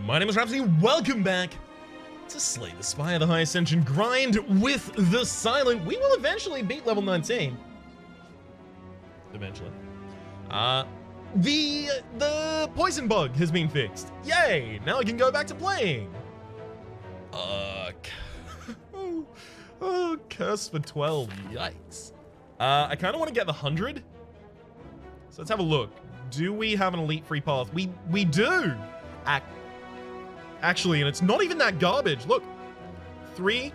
My name is Rhapsody, welcome back to Slay the Spire, the High Ascension grind with the Silent. We will eventually beat level 19. Eventually. The poison bug has been fixed. Yay! Now I can go back to playing. Oh, curse for 12, yikes. I kind of want to get the 100. So let's have a look. Do we have an elite free path? We do! Actually, and it's not even that garbage. Look, three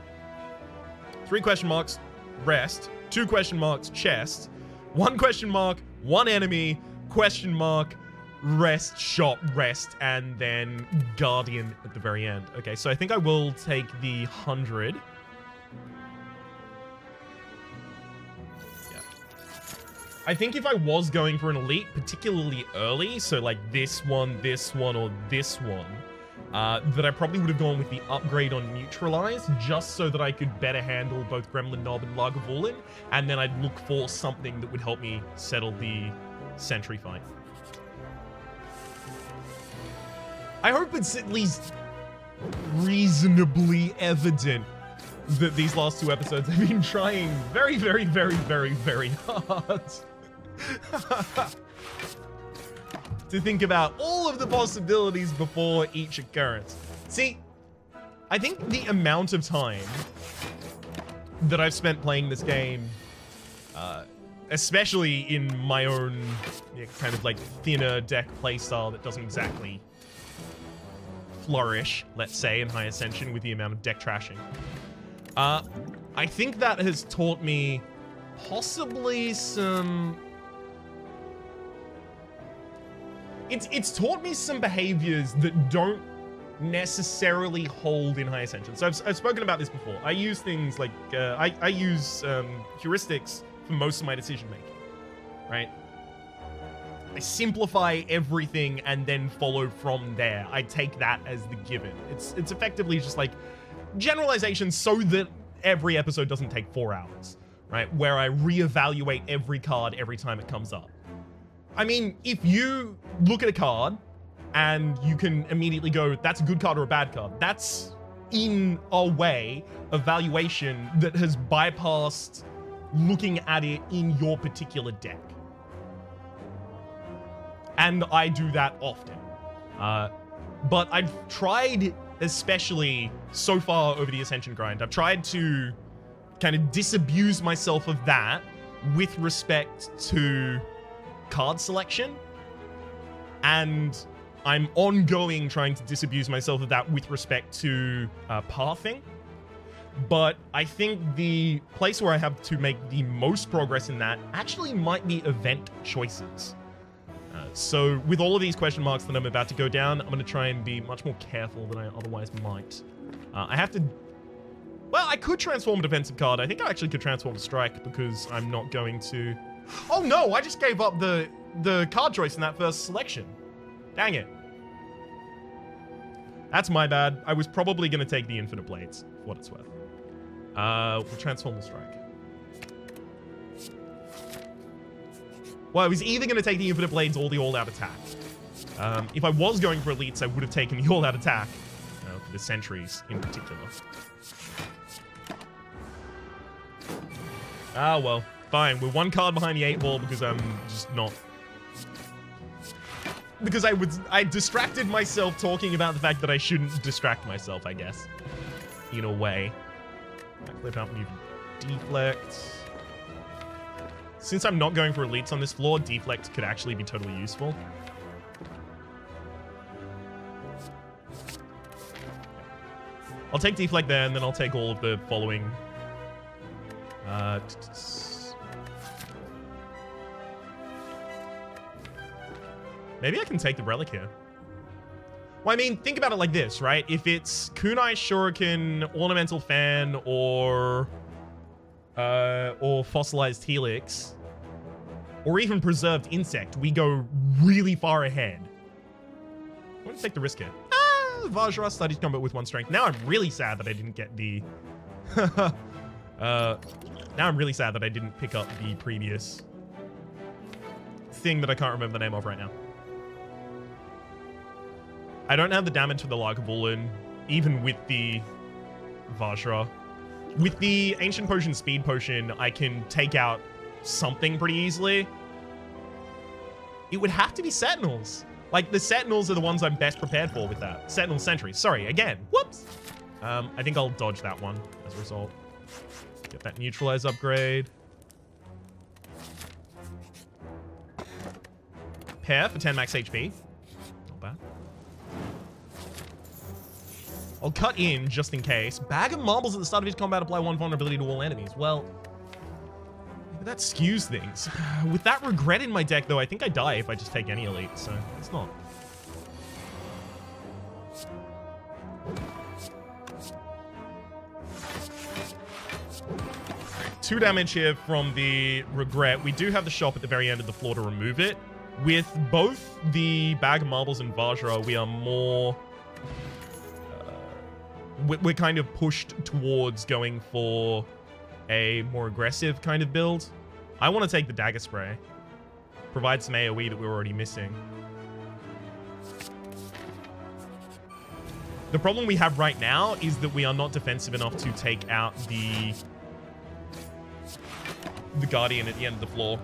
question marks, rest, 2 question marks, chest, 1 question mark, 1 enemy, question mark, rest, shop, rest, and then guardian at the very end. Okay, so I think I will take the 100. Yeah. I think if I was going for an elite, particularly early, so like this one, or this one, that I probably would have gone with the upgrade on Neutralize, just so that I could better handle both Gremlin Knob and Lagavulin, and then I'd look for something that would help me settle the Sentry fight. I hope it's at least reasonably evident that these last 2 episodes have been trying very, very, very, very, very hard to think about all of the possibilities before each occurrence. See, I think the amount of time that I've spent playing this game, especially in my own kind of like thinner deck playstyle that doesn't exactly flourish, let's say, in High Ascension with the amount of deck trashing, I think that has taught me possibly some... It's taught me some behaviors that don't necessarily hold in High Ascension. So I've spoken about this before. I use things like, I use heuristics for most of my decision making, right? I simplify everything and then follow from there. I take that as the given. It's effectively just like generalization so that every episode doesn't take 4 hours, right? Where I reevaluate every card every time it comes up. I mean, if you look at a card and you can immediately go, that's a good card or a bad card, that's in a way evaluation that has bypassed looking at it in your particular deck. And I do that often. But I've tried, especially so far over the Ascension grind, I've tried to kind of disabuse myself of that with respect to card selection, and I'm ongoing trying to disabuse myself of that with respect to pathing. But I think the place where I have to make the most progress in that actually might be event choices. So with all of these question marks that I'm about to go down, I'm going to try and be much more careful than I otherwise might. I have to... Well, I could transform a defensive card. I think I actually could transform a strike because I'm not going to... Oh no, I just gave up the card choice in that first selection. Dang it. That's my bad. I was probably going to take the Infinite Blades, for what it's worth. We'll transform the strike. Well, I was either going to take the Infinite Blades or the all-out attack. If I was going for elites, I would have taken the all-out attack, for the sentries in particular. Ah, well. Fine, we're 1 card behind the 8 ball because I'm just not... Because I distracted myself talking about the fact that I shouldn't distract myself, I guess. In a way. Backflip out move deflect. Since I'm not going for elites on this floor, deflect could actually be totally useful. I'll take deflect there, and then I'll take all of the following... Maybe I can take the relic here. Well, I mean, think about it like this, right? If it's Kunai Shuriken, Ornamental Fan, or Fossilized Helix, or even Preserved Insect, we go really far ahead. I'm going to take the risk here. Vajra studies combat with 1 strength. Now I'm really sad that I didn't get the... now I'm really sad that I didn't pick up the previous thing that I can't remember the name of right now. I don't have the damage for the Lagavulin, even with the Vajra. With the Ancient Potion, Speed Potion, I can take out something pretty easily. It would have to be Sentinels. Like, the Sentinels are the ones I'm best prepared for with that. Sentinel Sentries. Sorry, again. Whoops. I think I'll dodge that one as a result. Get that Neutralize upgrade. Pair for 10 max HP. Not bad. I'll cut in just in case. Bag of Marbles at the start of his combat apply 1 vulnerability to all enemies. Well, that skews things. With that Regret in my deck, though, I think I die if I just take any elite, so it's not. Right, 2 damage here from the Regret. We do have the shop at the very end of the floor to remove it. With both the Bag of Marbles and Vajra, we are more... we're kind of pushed towards going for a more aggressive kind of build. I want to take the Dagger Spray. Provide some AoE that we're already missing. The problem we have right now is that we are not defensive enough to take out the Guardian at the end of the floor.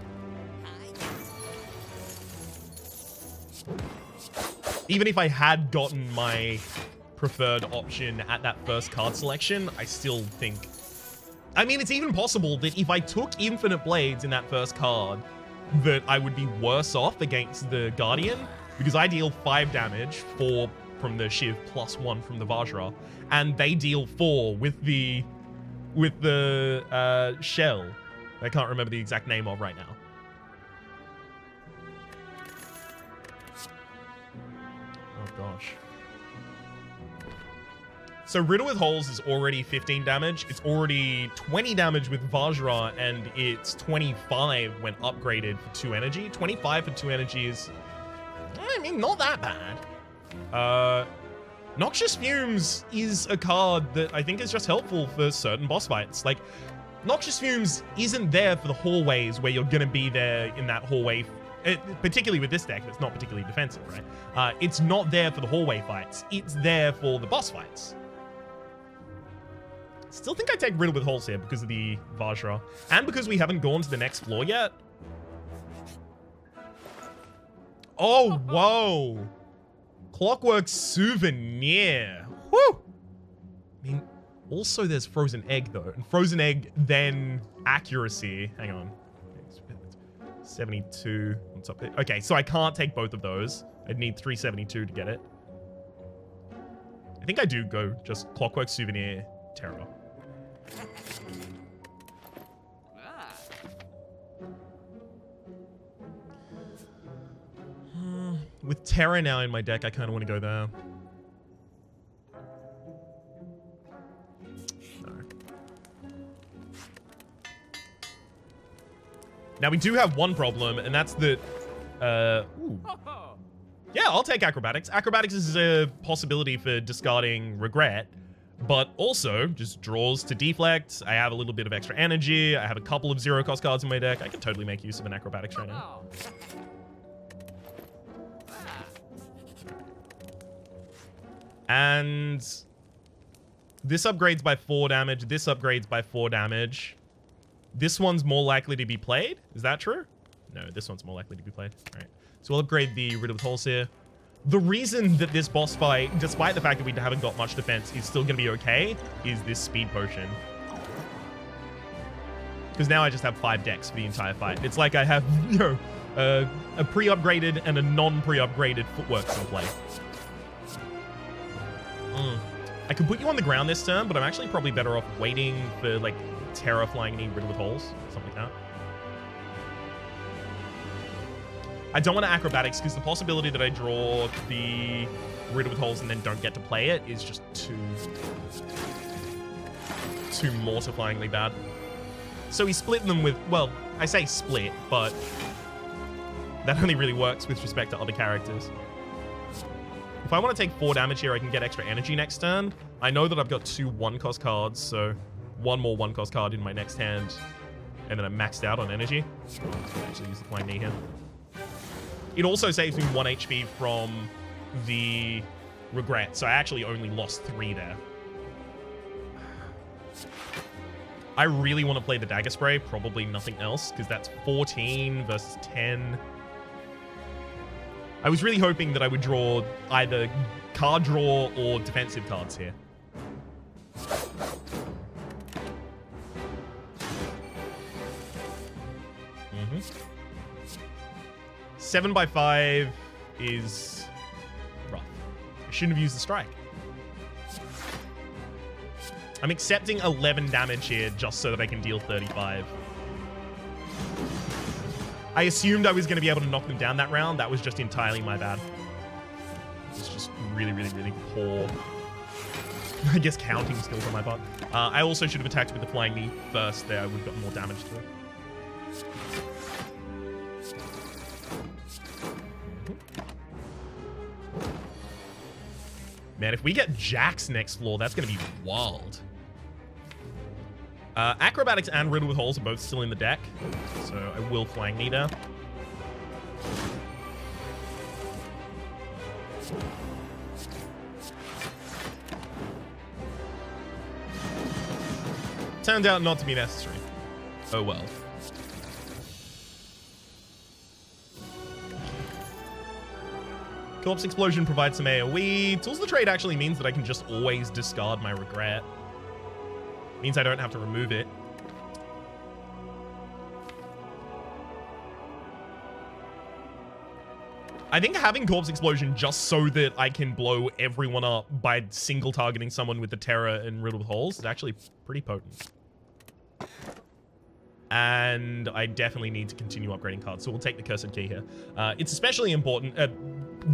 Even if I had gotten my preferred option at that first card selection, I still think... I mean, it's even possible that if I took Infinite Blades in that first card, that I would be worse off against the Guardian, because I deal 5 damage, 4 from the Shiv plus 1 from the Vajra, and they deal 4 with the shell. I can't remember the exact name of right now. Oh gosh. So Riddle with Holes is already 15 damage. It's already 20 damage with Vajra, and it's 25 when upgraded for 2 energy. 25 for 2 energy is, I mean, not that bad. Noxious Fumes is a card that I think is just helpful for certain boss fights. Like, Noxious Fumes isn't there for the hallways where you're going to be there in that hallway. Particularly with this deck, it's not particularly defensive, right? It's not there for the hallway fights. It's there for the boss fights. Still think I take Riddle with Holes here because of the Vajra. And because we haven't gone to the next floor yet. Oh, whoa. Clockwork Souvenir. Woo! I mean, also there's Frozen Egg, though. And Frozen Egg, then Accuracy. Hang on. 72. What's up? Okay, so I can't take both of those. I'd need 372 to get it. I think I do go just Clockwork Souvenir, Terror. With Terror now in my deck, I kind of want to go there. No. Now, we do have one problem, and that's that... ooh. Yeah, I'll take Acrobatics. Acrobatics is a possibility for discarding Regret, but also just draws to deflect. I have a little bit of extra energy. I have a couple of 0-cost cards in my deck. I can totally make use of an Acrobatics right now. And this upgrades by 4 damage. This upgrades by 4 damage. This one's more likely to be played. Is that true? No, this one's more likely to be played. All right. So we'll upgrade the Riddle with Holes here. The reason that this boss fight, despite the fact that we haven't got much defense, is still going to be okay, is this Speed Potion. Because now I just have 5 decks for the entire fight. It's like I have, you know, a pre-upgraded and a non-pre-upgraded Footwork in play. I could put you on the ground this turn, but I'm actually probably better off waiting for, like, Terror flying any Riddle with Holes. Something like that. I don't want to Acrobatics because the possibility that I draw the Riddle with Holes and then don't get to play it is just too mortifyingly bad. So we split them with, well, I say split, but that only really works with respect to other characters. If I want to take 4 damage here, I can get extra energy next turn. I know that I've got 2 1-cost cards, so 1 more 1-cost card in my next hand, and then I'm maxed out on energy. So I actually use the Flying Knee here. It also saves me 1 HP from the regret. So I actually only lost 3 there. I really want to play the Dagger Spray, probably nothing else, because that's 14 versus 10. I was really hoping that I would draw either card draw or defensive cards here. 7 by 5 is rough. I shouldn't have used the strike. I'm accepting 11 damage here just so that I can deal 35. I assumed I was going to be able to knock them down that round. That was just entirely my bad. It's just really, really, really poor, I guess, counting skills on my part. I also should have attacked with the flying knee first there. I would have gotten more damage to it. Man, if we get Jax next floor, that's going to be wild. Acrobatics and Riddle with Holes are both still in the deck, so I will flying knee there. Turned out not to be necessary. Oh well. Corpse Explosion provides some AoE. Tools of the Trade actually means that I can just always discard my regret. Means I don't have to remove it. I think having Corpse Explosion just so that I can blow everyone up by single targeting someone with the Terror and Riddle with Holes is actually pretty potent. And I definitely need to continue upgrading cards, so we'll take the Cursed Key here. It's especially important.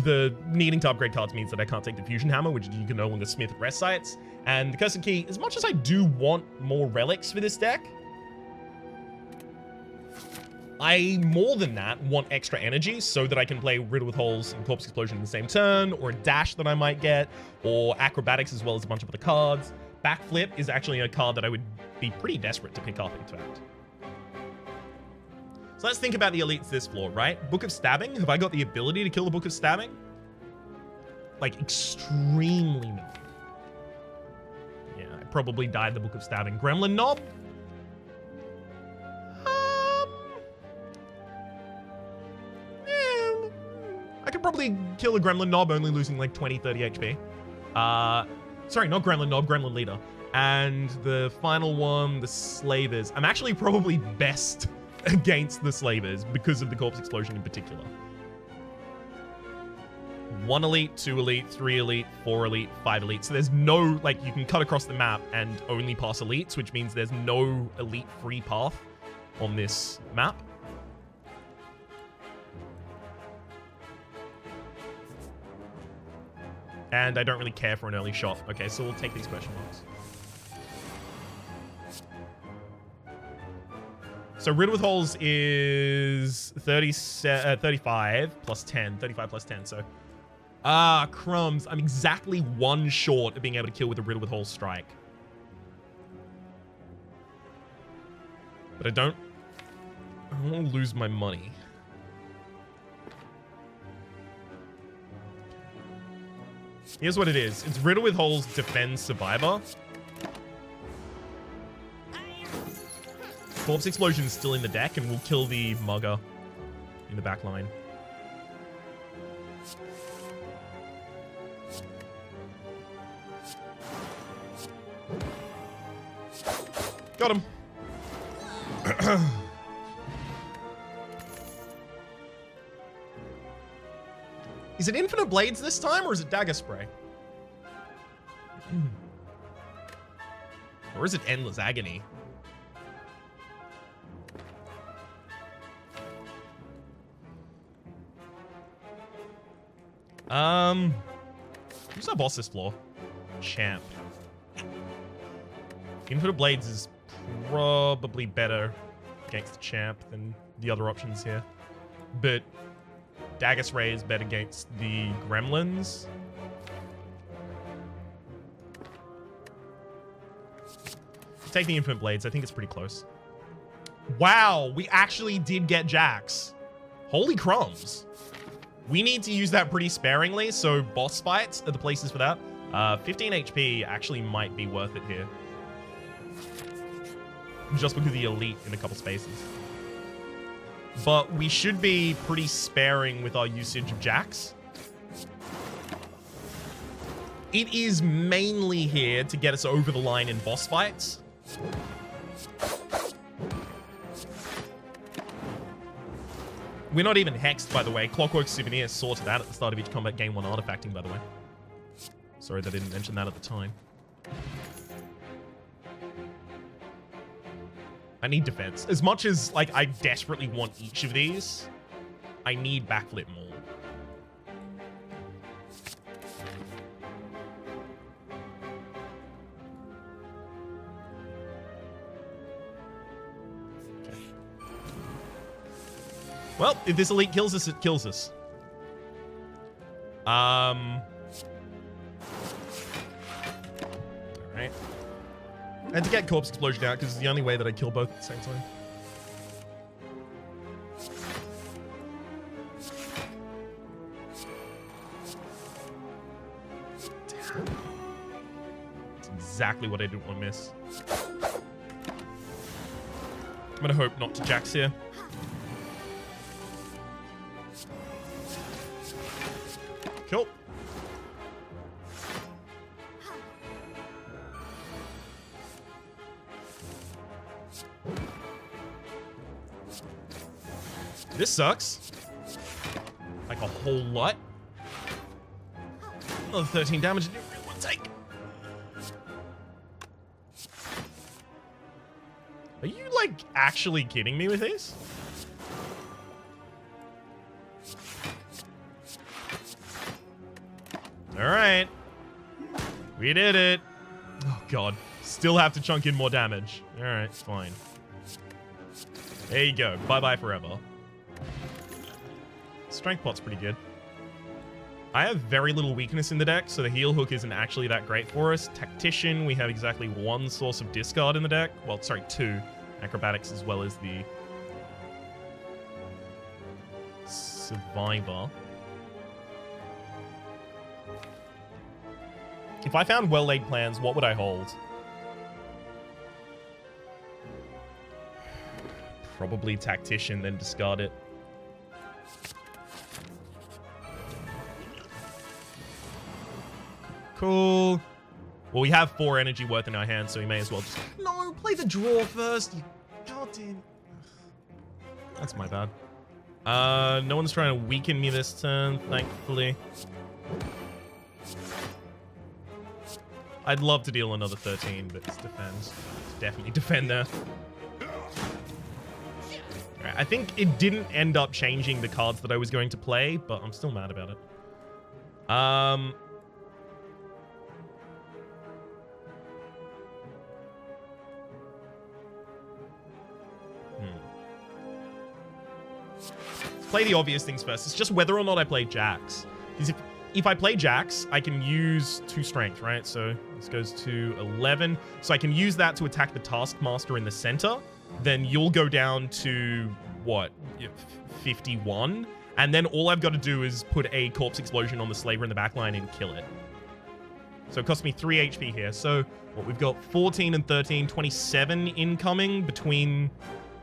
The needing to upgrade cards means that I can't take the Fusion Hammer, which you can no longer smith at rest sites. And the Cursed Key, as much as I do want more relics for this deck, I, more than that, want extra energy so that I can play Riddle with Holes and Corpse Explosion in the same turn, or a dash that I might get, or Acrobatics as well as a bunch of other cards. Backflip is actually a card that I would be pretty desperate to pick up, in fact. So let's think about the elites this floor, right? Book of Stabbing. Have I got the ability to kill the Book of Stabbing? Like, extremely no. Yeah, I probably died the Book of Stabbing. Gremlin Knob? Yeah, I could probably kill a Gremlin Knob, only losing like 20, 30 HP. Sorry, not Gremlin Knob, Gremlin Leader. And the final one, the Slavers. I'm actually probably best against the Slavers because of the Corpse Explosion in particular. 1 elite, 2 elite, 3 elite, 4 elite, 5 elite. So there's no, like, you can cut across the map and only pass elites, which means there's no elite free path on this map. And I don't really care for an early shot. Okay, so we'll take these question marks. So Riddle with Holes is 35 plus 10. 35 plus 10, so... crumbs. I'm exactly 1 short of being able to kill with a Riddle with Holes strike. But I don't want to lose my money. Here's what it is. It's Riddle with Holes defends Survivor. Corpse Explosion is still in the deck, and we'll kill the Mugger in the back line. Got him. Is it Infinite Blades this time, or is it Dagger Spray? Or is it Endless Agony? Who's our boss this floor? Champ. Infinite Blades is probably better against the Champ than the other options here. But Dagger Spray is better against the Gremlins. Take the Infinite Blades. I think it's pretty close. Wow, we actually did get Jax. Holy crumbs. We need to use that pretty sparingly, so boss fights are the places for that. 15 HP actually might be worth it here. Just because of the elite in a couple spaces. But we should be pretty sparing with our usage of Jax. It is mainly here to get us over the line in boss fights. We're not even hexed, by the way. Clockwork Souvenir saw to that at the start of each combat. Gain 1 artifacting, by the way. Sorry that I didn't mention that at the time. I need defense. As much as, like, I desperately want each of these, I need backflip more. Okay. Well, if this elite kills us, it kills us. Alright. I had to get Corpse Explosion out because it's the only way that I kill both at the same time. Damn. That's exactly what I didn't want to miss. I'm gonna hope not to Jax here. Cool. This sucks. Like a whole lot. Another 13 damage. I didn't really want to take. Are you, like, actually kidding me with these? Alright. We did it. Oh, God. Still have to chunk in more damage. Alright, fine. There you go. Bye-bye forever. Strength pot's pretty good. I have very little weakness in the deck, so the heal hook isn't actually that great for us. Tactician, we have exactly 1 source of discard in the deck. Well, sorry, 2. Acrobatics as well as the Survivor. If I found well-laid plans, what would I hold? Probably Tactician, then discard it. Cool. Well, we have 4 energy worth in our hands, so we may as well just... No, play the draw first, you goddamn... That's my bad. No one's trying to weaken me this turn, thankfully. I'd love to deal another 13, but it's defend. It's definitely defend there. Right, I think it didn't end up changing the cards that I was going to play, but I'm still mad about it. Play the obvious things first. It's just whether or not I play Jax. Because if I play Jax, I can use 2 strength, right? So this goes to 11. So I can use that to attack the Taskmaster in the center. Then you'll go down to, what, 51? And then all I've got to do is put a Corpse Explosion on the Slaver in the backline and kill it. So it costs me 3 HP here. So what we've got 14 and 13, 27 incoming between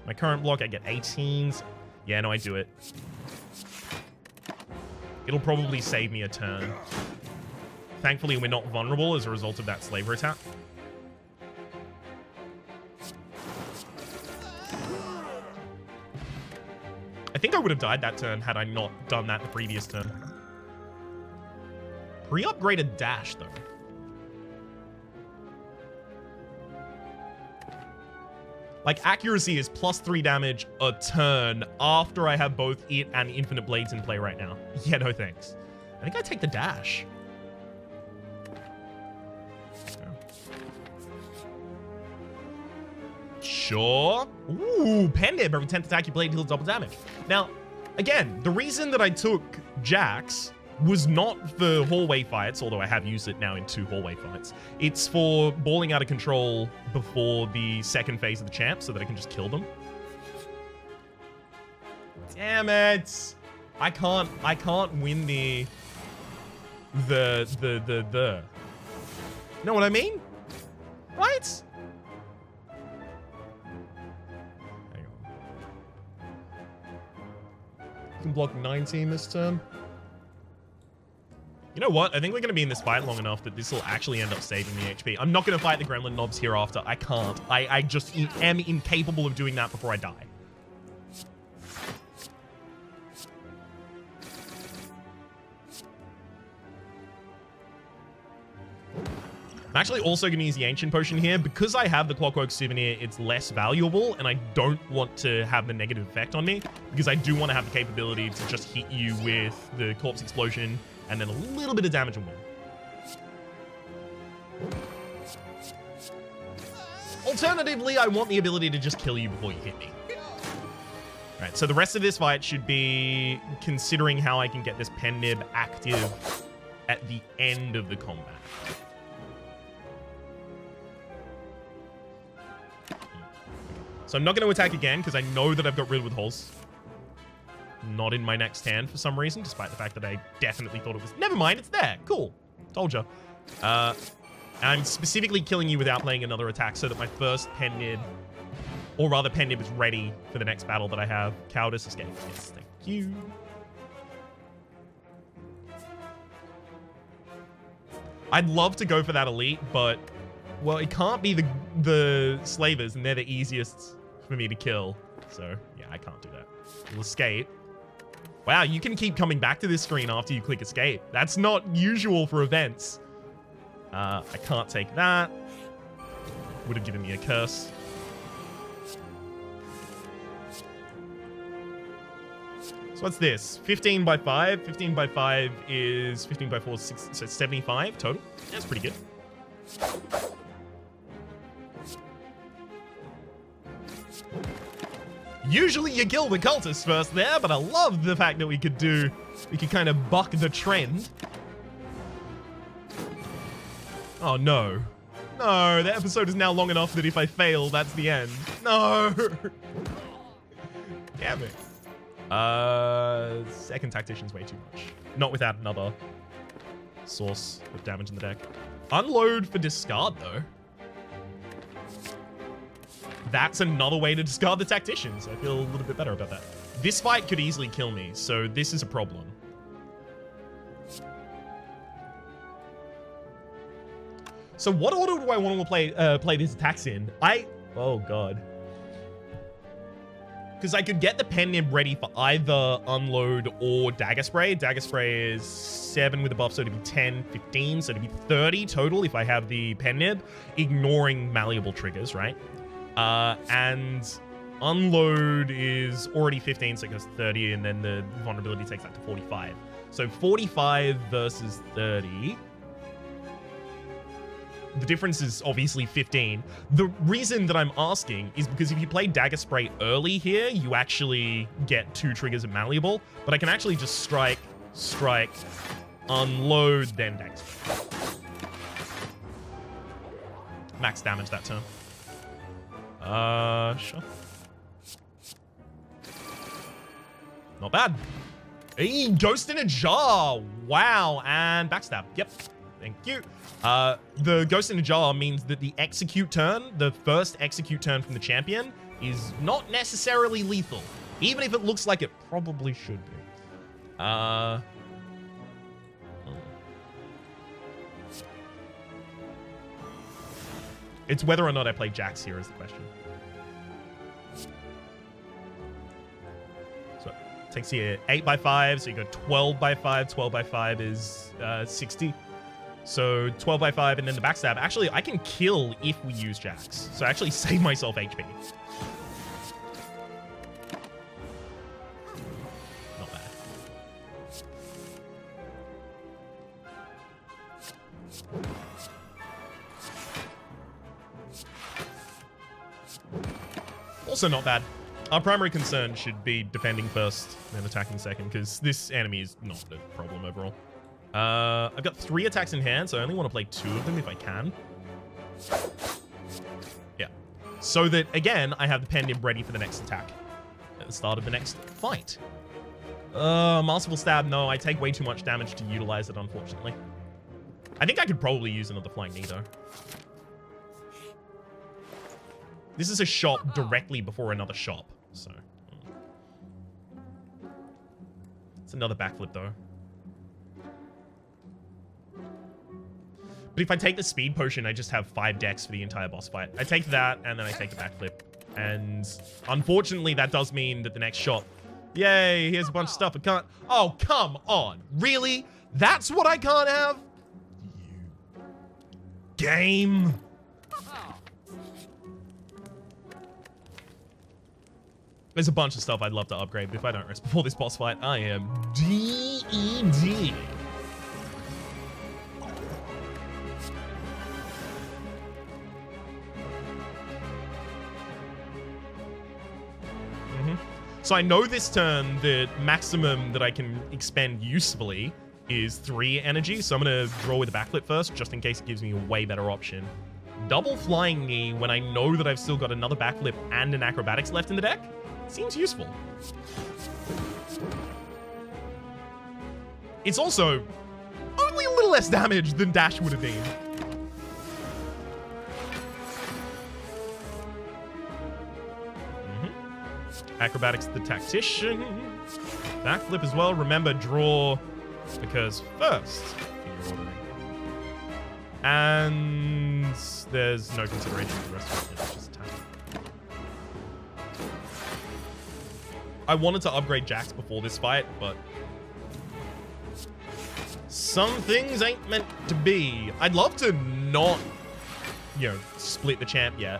my current block. I get 18s. Yeah, no, I do it. It'll probably save me a turn. Thankfully, we're not vulnerable as a result of that Slaver attack. I think I would have died that turn had I not done that the previous turn. Pre-upgraded dash, though. Like, accuracy is +3 damage a turn after I have both it and Infinite Blades in play right now. Yeah, no thanks. I think I take the dash. Sure. Ooh, Pendib. Every 10th attack you played deals double damage. Now, again, the reason that I took Jax was not for hallway fights, although I have used it now in 2 hallway fights. It's for balling out of control before the second phase of the champ so that I can just kill them. Damn it. I can't win the. Know what I mean? Right? Hang on. You can block 19 this turn. You know what? I think we're going to be in this fight long enough that this will actually end up saving me HP. I'm not going to fight the gremlin knobs hereafter. I can't. I just am incapable of doing that before I die. I'm actually also going to use the Ancient Potion here. Because I have the Clockwork Souvenir, it's less valuable, and I don't want to have the negative effect on me, because I do want to have the capability to just hit you with the Corpse Explosion, and then a little bit of damage and win. Alternatively, I want the ability to just kill you before you hit me. Alright, so the rest of this fight should be considering how I can get this pen nib active at the end of the combat. So I'm not going to attack again because I know that I've got Riddled with Holes. Not in my next hand for some reason, despite the fact that I definitely thought it was... Never mind, it's there. Cool. Told you. I'm specifically killing you without playing another attack so that my first pen nib, or rather pen nib, is ready for the next battle that I have. Cowardice Escape. Yes, thank you. I'd love to go for that elite, but... Well, it can't be the slavers, and they're the easiest for me to kill. So, yeah, I can't do that. We'll escape. Wow, you can keep coming back to this screen after you click escape. That's not usual for events. I can't take that. Would have given me a curse. So what's this? 15 by 5. 15 by 5 is 15 by 4, 6, so 75 total. That's pretty good. Usually you kill the cultists first there, but I love the fact that we could kind of buck the trend. Oh no. No, the episode is now long enough that if I fail, that's the end. No! Damn it. Second Tactician's way too much. Not without another source of damage in the deck. Unload for discard, though. That's another way to discard the Tacticians. I feel a little bit better about that. This fight could easily kill me, so this is a problem. So what order do I want to play these attacks in? Oh god. Because I could get the pen nib ready for either Unload or Dagger Spray. Dagger Spray is 7 with a buff, so it'd be 10, 15, so it'd be 30 total if I have the pen nib, ignoring malleable triggers, right? And Unload is already 15, so it goes 30, and then the vulnerability takes that to 45. So 45 versus 30. The difference is obviously 15. The reason that I'm asking is because if you play Dagger Spray early here, you actually get 2 triggers of malleable, but I can actually just strike, unload, then Dagger Spray. Max damage that turn. Sure. Not bad. Hey, Ghost in a Jar. Wow, and backstab. Yep. Thank you. The Ghost in a Jar means that the execute turn, the first execute turn from the champion, is not necessarily lethal, even if it looks like it probably should be. It's whether or not I play Jax here is the question. So it takes you 8 by 5, so you go 12 by 5. 12 by 5 is 60. So 12 by 5 and then the backstab. Actually, I can kill if we use Jax. So I actually save myself HP. Not bad. Also not bad. Our primary concern should be defending first, then attacking second, because this enemy is not the problem overall. I've got 3 attacks in hand, so I only want to play 2 of them if I can. Yeah. So that, again, I have the pen nib ready for the next attack at the start of the next fight. Masterful Stab, no, I take way too much damage to utilize it, unfortunately. I think I could probably use another Flying Knee, though. This is a shop directly before another shop, so... It's another backflip, though. But if I take the speed potion, I just have 5 decks for the entire boss fight. I take that, and then I take the backflip. And unfortunately, that does mean that the next shop... Yay, here's a bunch of stuff I can't... Oh, come on. Really? That's what I can't have? You... game? There's a bunch of stuff I'd love to upgrade, but if I don't rest before this boss fight, I am DED. So I know this turn the maximum that I can expend usefully is 3 energy, so I'm going to draw with a backflip first, just in case it gives me a way better option. Double Flying Knee when I know that I've still got another backflip and an acrobatics left in the deck seems useful. It's also only a little less damage than Dash would have been. Acrobatics the Tactician. Backflip as well. Remember, draw, because first, figure ordering. And there's no consideration for the rest of it. It's just attack. I wanted to upgrade Jax before this fight, but some things ain't meant to be. I'd love to not, you know, split the champ yet.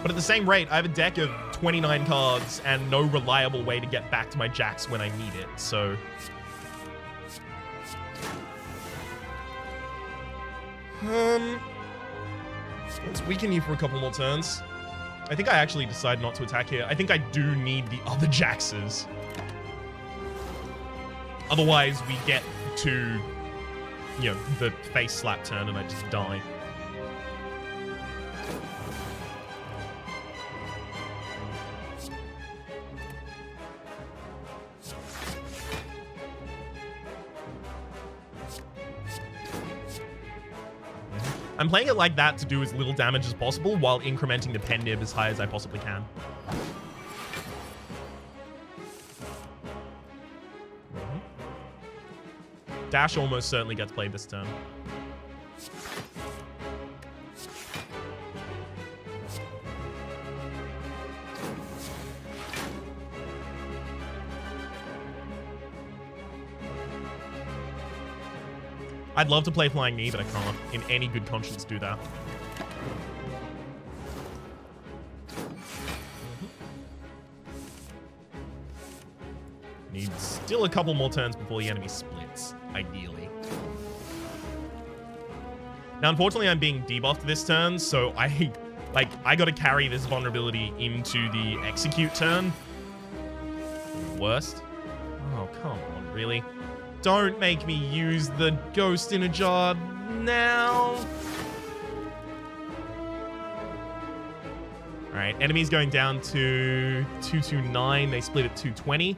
But at the same rate, I have a deck of 29 cards and no reliable way to get back to my Jax when I need it, so... Let's weaken you for a couple more turns. I think I actually decide not to attack here. I think I do need the other Jaxes. Otherwise, we get to, you know, the face slap turn and I just die. I'm playing it like that to do as little damage as possible while incrementing the pen nib as high as I possibly can. Dash almost certainly gets played this turn. I'd love to play Flying Knee, but I can't, in any good conscience, do that. Need still a couple more turns before the enemy splits, ideally. Now, unfortunately, I'm being debuffed this turn, so I gotta carry this vulnerability into the execute turn. Worst. Oh, come on, really? Don't make me use the Ghost in a Jar now. All right, enemies going down to 229. They split at 220.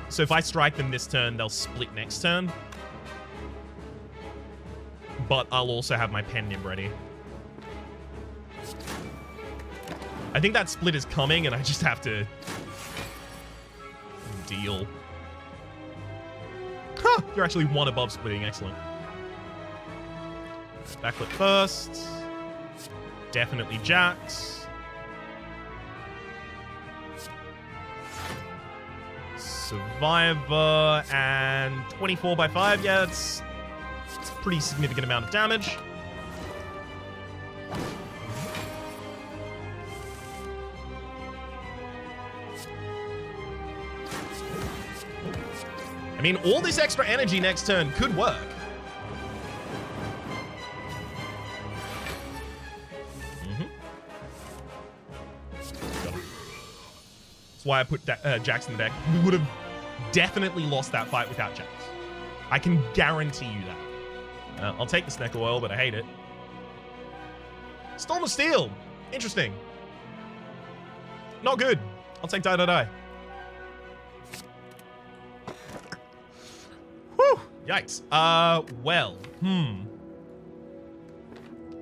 So if I strike them this turn, they'll split next turn. But I'll also have my pen nib ready. I think that split is coming, and I just have to deal. Huh, you're actually one above splitting. Excellent. Backflip first. Definitely Jax. Survivor and 24 by 5. Yeah, it's a pretty significant amount of damage. I mean, all this extra energy next turn could work. That's why I put Jax in the deck. We would have definitely lost that fight without Jax. I can guarantee you that. I'll take the Snecker Oil, but I hate it. Storm of Steel. Interesting. Not good. I'll take die, die, die. Whew. Yikes. Well,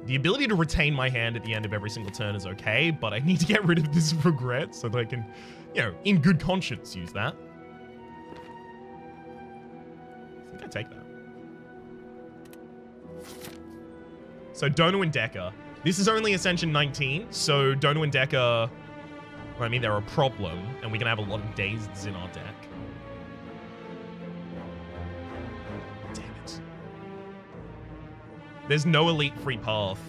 The ability to retain my hand at the end of every single turn is okay, but I need to get rid of this regret so that I can, you know, in good conscience use that. I think I take that. So Dono and Decker. This is only Ascension 19, so Dono and Decker, well, I mean, they're a problem, and we can have a lot of Dazeds in our deck. Damn it. There's no elite free path.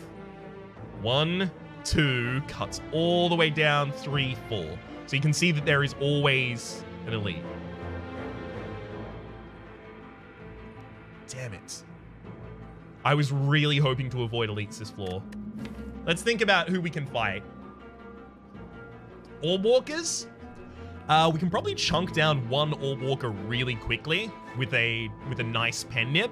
1, 2, cuts all the way down, 3, 4. So you can see that there is always an elite. Damn it. I was really hoping to avoid elites this floor. Let's think about who we can fight. Orb Walkers? We can probably chunk down one Orb Walker really quickly with a nice pen nip.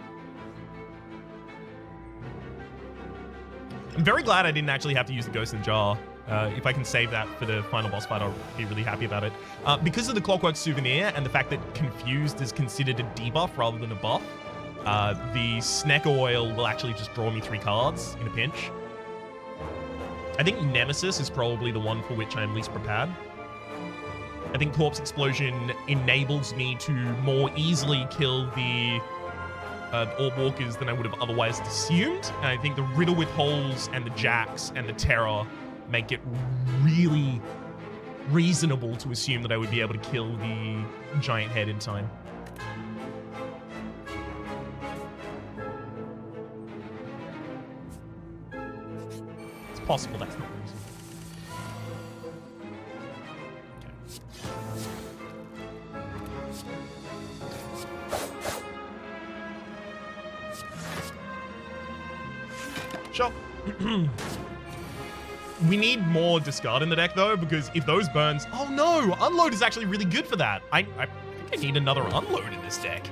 I'm very glad I didn't actually have to use the Ghost in the Jar. If I can save that for the final boss fight, I'll be really happy about it. Because of the Clockwork Souvenir and the fact that Confused is considered a debuff rather than a buff, the Snecker Oil will actually just draw me 3 cards in a pinch. I think Nemesis is probably the one for which I'm least prepared. I think Corpse Explosion enables me to more easily kill the Orb Walkers than I would have otherwise assumed. And I think the Riddle with Holes and the Jacks and the Terror make it really reasonable to assume that I would be able to kill the Giant Head in time. It's possible that's not reasonable. Sure. We need more discard in the deck, though, because if those burns... Oh, no! Unload is actually really good for that. I think I need another unload in this deck.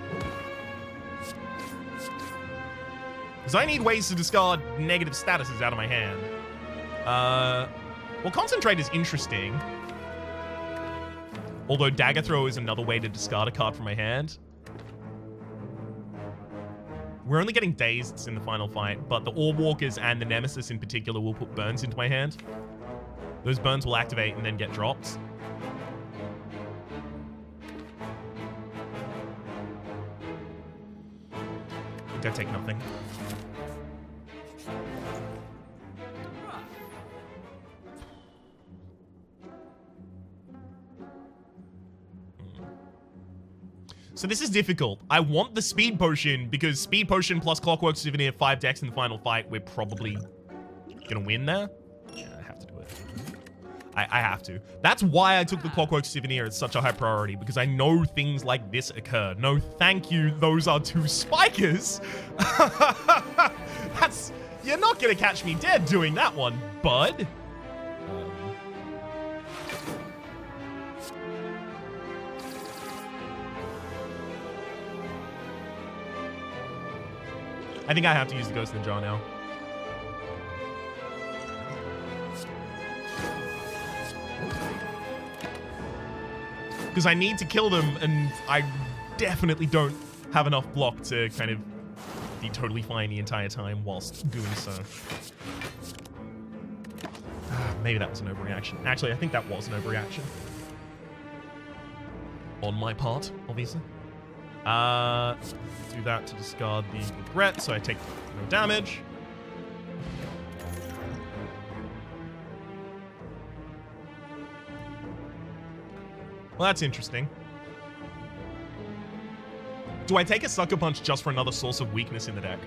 Because I need ways to discard negative statuses out of my hand. Well, Concentrate is interesting. Although Dagger Throw is another way to discard a card from my hand. We're only getting Dazed in the final fight, but the Orb Walkers and the Nemesis in particular will put burns into my hand. Those burns will activate and then get dropped. I think I take nothing. So this is difficult. I want the Speed Potion because Speed Potion plus Clockwork Souvenir 5 decks in the final fight, we're probably gonna win there. Yeah, I have to do it. I have to. That's why I took the Clockwork Souvenir as such a high priority, because I know things like this occur. No, thank you. Those are 2 spikers. That's... You're not gonna catch me dead doing that one, bud. I think I have to use the Ghost in the Jar now. Because I need to kill them, and I definitely don't have enough block to kind of be totally fine the entire time whilst doing so. Maybe that was an overreaction. Actually, I think that was an overreaction. On my part, obviously. Do that to discard the regret, so I take no damage. Well, that's interesting. Do I take a Sucker Punch just for another source of weakness in the deck?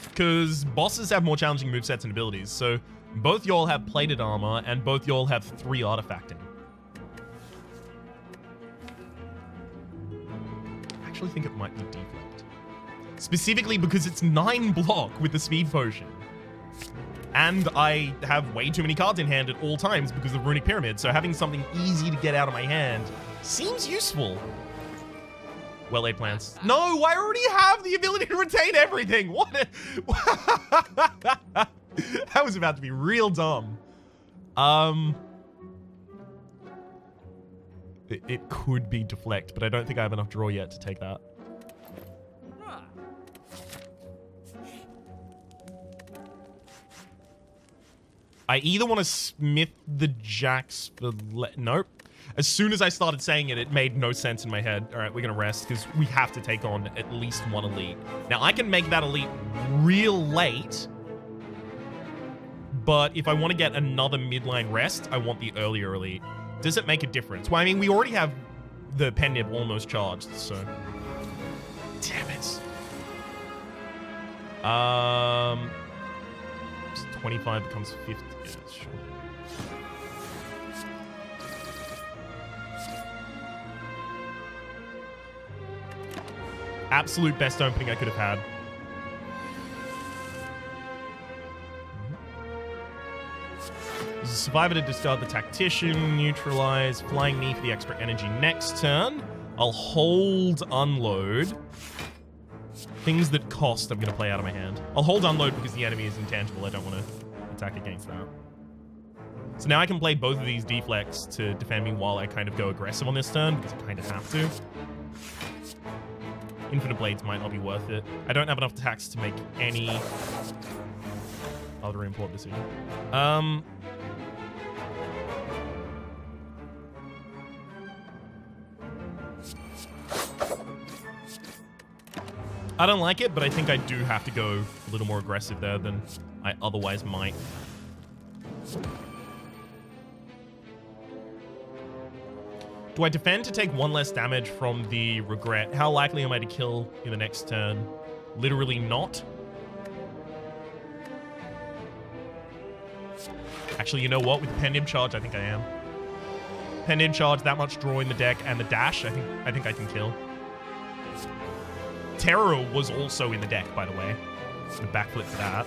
Because bosses have more challenging movesets and abilities, so both y'all have plated armor, and both y'all have 3 artifacting. I think it might be default. Specifically because it's 9 block with the Speed Potion. And I have way too many cards in hand at all times because of Runic Pyramid, so having something easy to get out of my hand seems useful. Well-laid plans. No, I already have the ability to retain everything. What? That was about to be real dumb. It could be deflect, but I don't think I have enough draw yet to take that. I either want to smith the jacks for... Nope. As soon as I started saying it, it made no sense in my head. All right, we're going to rest because we have to take on at least one elite. Now, I can make that elite real late, but if I want to get another midline rest, I want the earlier elite. Does it make a difference? Well, I mean, we already have the pen nib almost charged, so... Damn it. 25 becomes 50. Yeah, sure. Absolute best opening I could have had. There's a survivor to discard the tactician, neutralize, flying knee for the extra energy next turn. I'll hold unload. Things that cost I'm going to play out of my hand. I'll hold unload because the enemy is intangible. I don't want to attack against that. So now I can play both of these deflects to defend me while I kind of go aggressive on this turn because I kind of have to. Infinite Blades might not be worth it. I don't have enough attacks to make any other important decision. I don't like it, but I think I do have to go a little more aggressive there than I otherwise might. Do I defend to take one less damage from the regret? How likely am I to kill in the next turn? Literally not. Actually, you know what? With the pen nib charge, I think I am. Pen nib charge, that much draw in the deck, and the dash, I think I can kill. Terror was also in the deck, by the way. The backflip for that.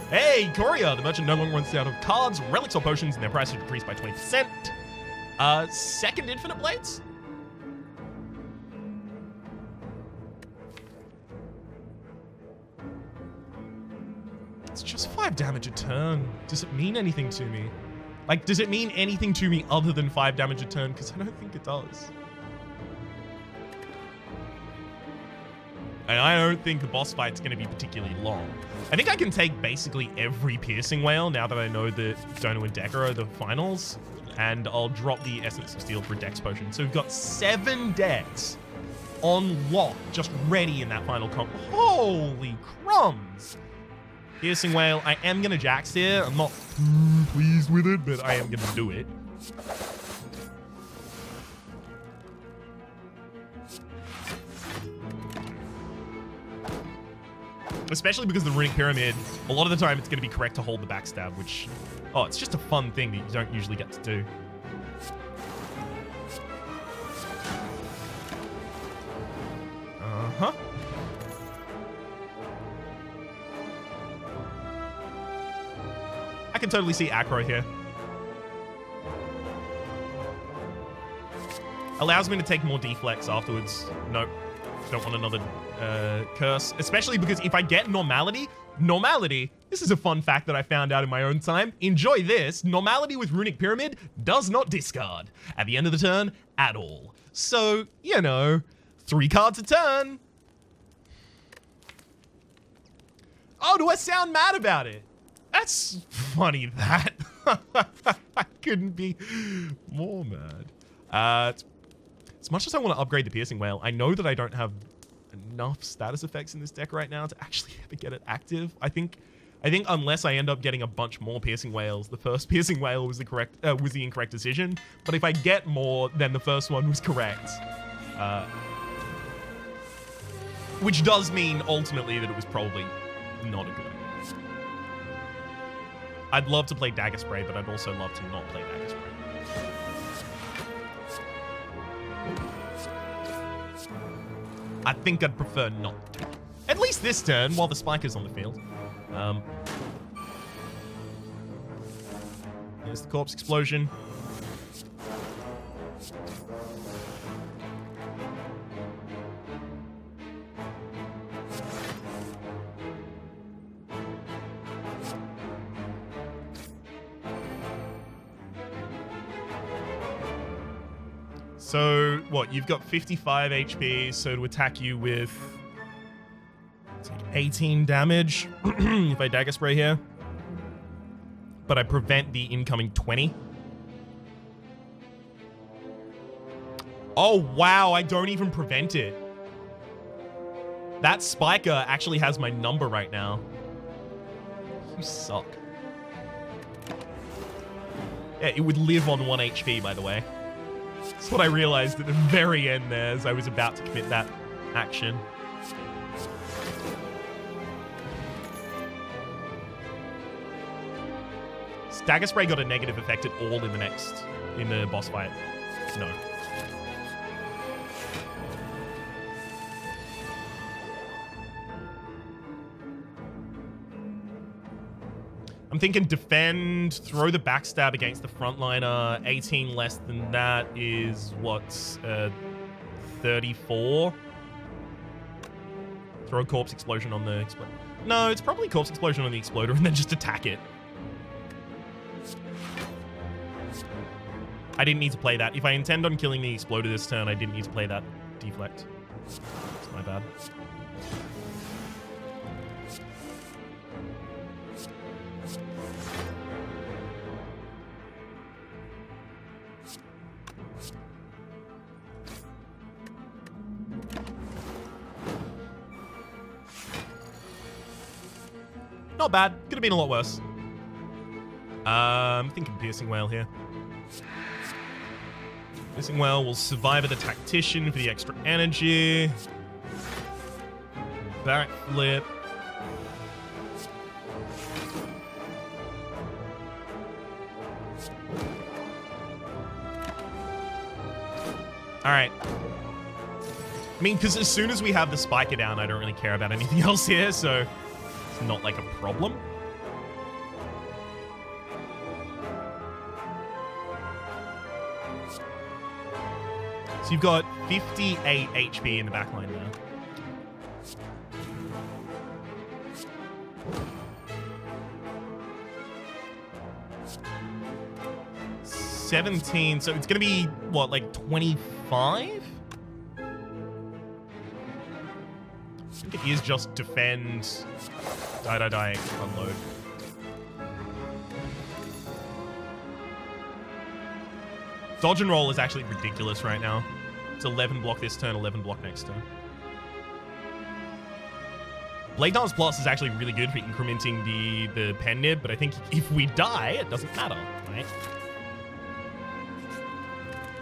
Hey, Courier! The merchant no longer runs out of cards, relics, or potions, and their price is decreased by 20%. Second Infinite Blades? It's just 5 damage a turn. Does it mean anything to me? Like, does it mean anything to me other than 5 damage a turn? Because I don't think it does. And I don't think the boss fight's going to be particularly long. I think I can take basically every Piercing Whale now that I know that Dono and Decker are the finals. And I'll drop the Essence of Steel for a Dex Potion. So we've got 7 decks on lock, just ready in that final comp. Holy crumbs! Piercing Whale, I am going to Jax here. I'm not too pleased with it, but I am going to do it. Especially because the Runic Pyramid, a lot of the time it's going to be correct to hold the backstab, which, oh, it's just a fun thing that you don't usually get to do. Uh-huh. I can totally see Acro here. Allows me to take more deflex afterwards. Nope. Don't want another curse. Especially because if I get normality, this is a fun fact that I found out in my own time. Enjoy this. Normality with Runic Pyramid does not discard at the end of the turn at all. So, you know, 3 cards a turn. Oh, do I sound mad about it? That's funny, that. I couldn't be more mad. As much as I want to upgrade the Piercing Whale, I know that I don't have enough status effects in this deck right now to actually ever get it active. I think unless I end up getting a bunch more Piercing Whales, the first Piercing Whale was the incorrect decision. But if I get more, then the first one was correct. Which does mean ultimately that it was probably not a good idea. I'd love to play Dagger Spray, but I'd also love to not play Dagger Spray. I think I'd prefer not to. At least this turn, while the Spike is on the field. There's the Corpse Explosion. So, what? You've got 55 HP, so to attack you with... take 18 damage if I dagger spray here. But I prevent the incoming 20. Oh, wow, I don't even prevent it. That spiker actually has my number right now. You suck. Yeah, it would live on 1 HP, by the way. That's what I realized at the very end there as I was about to commit that action. Dagger spray got a negative effect at all in the boss fight. No. I'm thinking defend, throw the backstab against the frontliner. 18 less than that is what? 34? Throw corpse explosion on the exploder. No, it's probably corpse explosion on the exploder and then just attack it. I didn't need to play that. If I intend on killing the exploder this turn, I didn't need to play that deflect. It's my bad. Not bad. Could have been a lot worse. I'm thinking Piercing Whale here. Piercing Whale will survive at the Tactician for the extra energy. Backflip. Alright. I mean, because as soon as we have the spiker down, I don't really care about anything else here, so it's not like a problem. So you've got 58 HP in the backline now. $17, so it's gonna be, what, like 25? I think it is just defend, die, unload. Dodge and roll is actually ridiculous right now. It's 11 block this turn, 11 block next turn. Blade Dance Plus is actually really good for incrementing the pen nib, but I think if we die, it doesn't matter, right?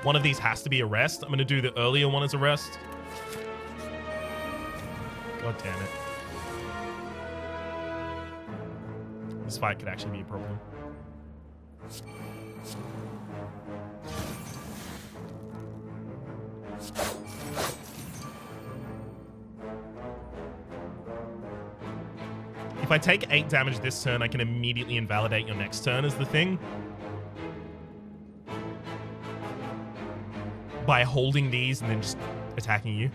One of these has to be a rest. I'm going to do the earlier one as a rest. God damn it. This fight could actually be a problem. If I take 8 damage this turn, I can immediately invalidate your next turn is the thing. By holding these and then just attacking you.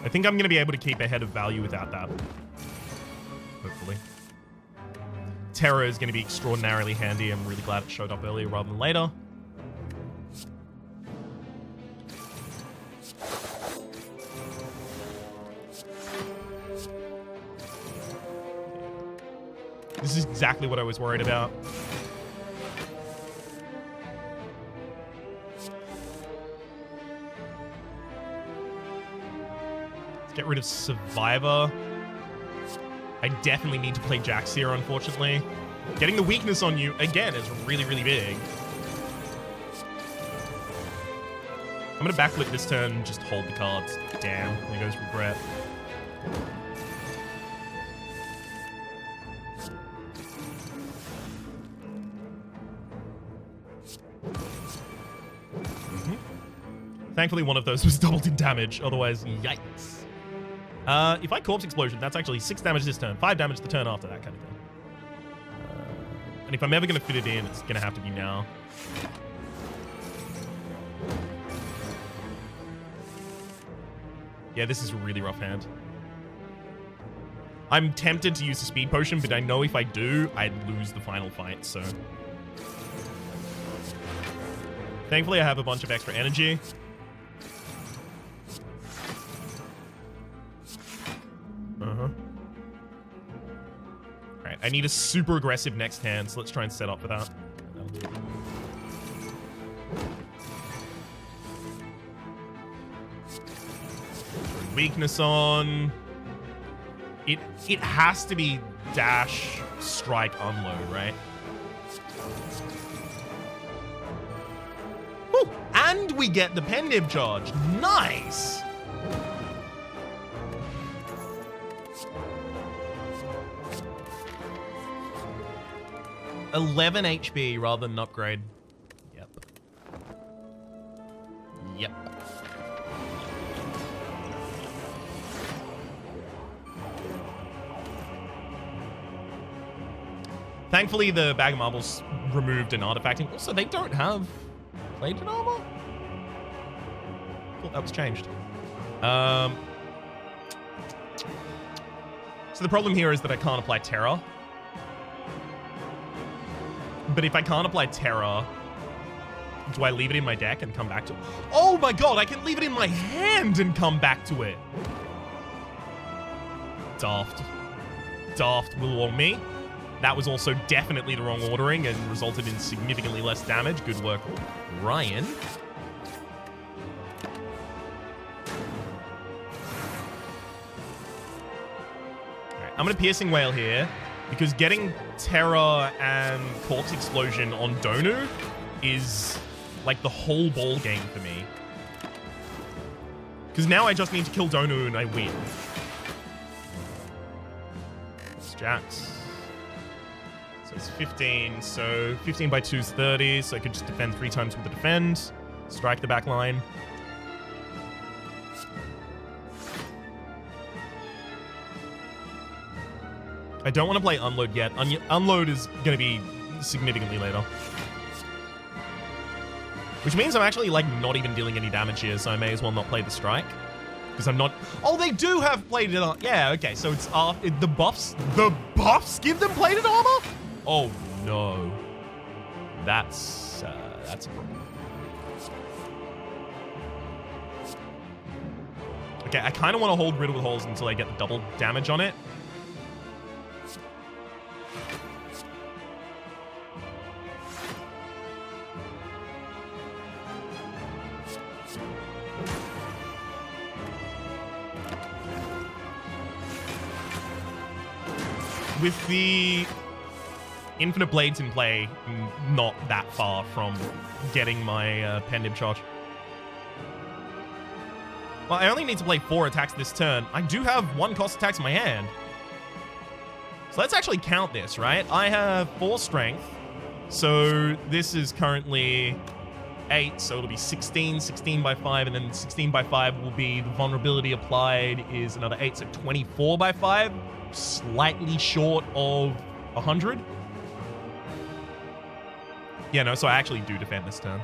I think I'm going to be able to keep ahead of value without that. Hopefully. Terror is going to be extraordinarily handy. I'm really glad it showed up earlier rather than later. This is exactly what I was worried about. Let's get rid of Survivor. I definitely need to play Jax here, unfortunately. Getting the weakness on you, again, is really, really big. I'm going to backflip this turn and just hold the cards. Damn, there goes Regret. Thankfully, one of those was doubled in damage. Otherwise, yikes. If I Corpse Explosion, that's actually 6 damage this turn, 5 damage the turn after, that kind of thing. And if I'm ever going to fit it in, it's going to have to be now. Yeah, this is a really rough hand. I'm tempted to use the Speed Potion, but I know if I do, I'd lose the final fight, so... Thankfully, I have a bunch of extra energy. Alright, I need a super aggressive next hand, so let's try and set up for that. Weakness on. It has to be dash, strike, unload, right? Woo! And we get the pendiv charge. Nice! $11 HP rather than an upgrade. Yep. Yep. Thankfully, the bag of marbles removed an artifacting. Also, they don't have plated armor? Thought that was changed. So the problem here is that I can't apply Terror. But if I can't apply Terror, do I leave it in my deck and come back to it? Oh my god, I can leave it in my hand and come back to it. Daft. Daft will want me. That was also definitely the wrong ordering and resulted in significantly less damage. Good work, Ryan. Alright, I'm gonna Piercing Wail here, because getting Terror and Corpse Explosion on Donu is like the whole ball game for me. Because now I just need to kill Donu and I win. It's Jax. So it's 15, so 15 by 2 is 30, so I could just defend 3 times with the defend, strike the back line. I don't want to play Unload yet. Unload is going to be significantly later. Which means I'm actually, like, not even dealing any damage here, so I may as well not play the strike. Because I'm not... Oh, they do have plated armor. Yeah, okay, so it's the buffs. The buffs give them plated armor? Oh, no. That's a problem. Okay, I kind of want to hold Riddle with Holes until I get the double damage on it. With the Infinite Blades in play, I'm not that far from getting my pendiv charge. Well, I only need to play 4 attacks this turn. I do have 1 cost attacks in my hand. So let's actually count this, right? I have 4 strength. So this is currently 8, so it'll be 16, 16 by 5, and then 16 by 5 will be the vulnerability applied is another 8, so 24 by 5. Slightly short of 100. Yeah, no, so I actually do defend this turn.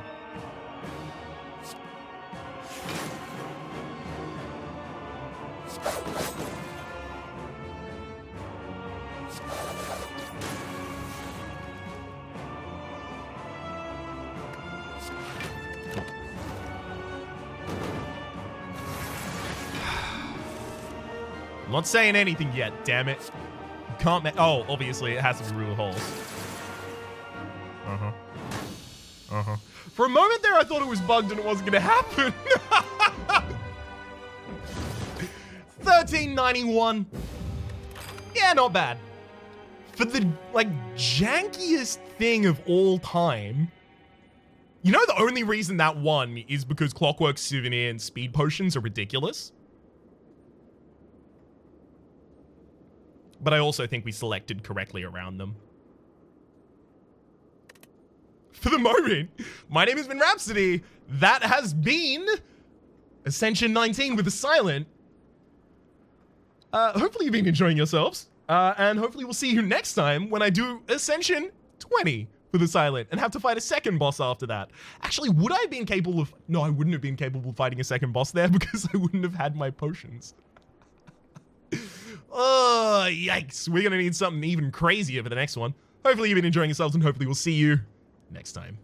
I'm not saying anything yet, damn it. Can't oh, obviously it has to be Rule of Holes. For a moment there, I thought it was bugged and it wasn't going to happen. 1391. Yeah, not bad. For the, like, jankiest thing of all time, you know the only reason that won is because Clockwork Souvenir and Speed Potions are ridiculous? But I also think we selected correctly around them. For the moment, my name has been Rhapsody. That has been Ascension 19 with the Silent. Hopefully you've been enjoying yourselves. And hopefully we'll see you next time when I do Ascension 20 with the Silent and have to fight a second boss after that. Actually, would I have been capable of... No, I wouldn't have been capable of fighting a second boss there because I wouldn't have had my potions. Oh, yikes. We're going to need something even crazier for the next one. Hopefully you've been enjoying yourselves and hopefully we'll see you next time.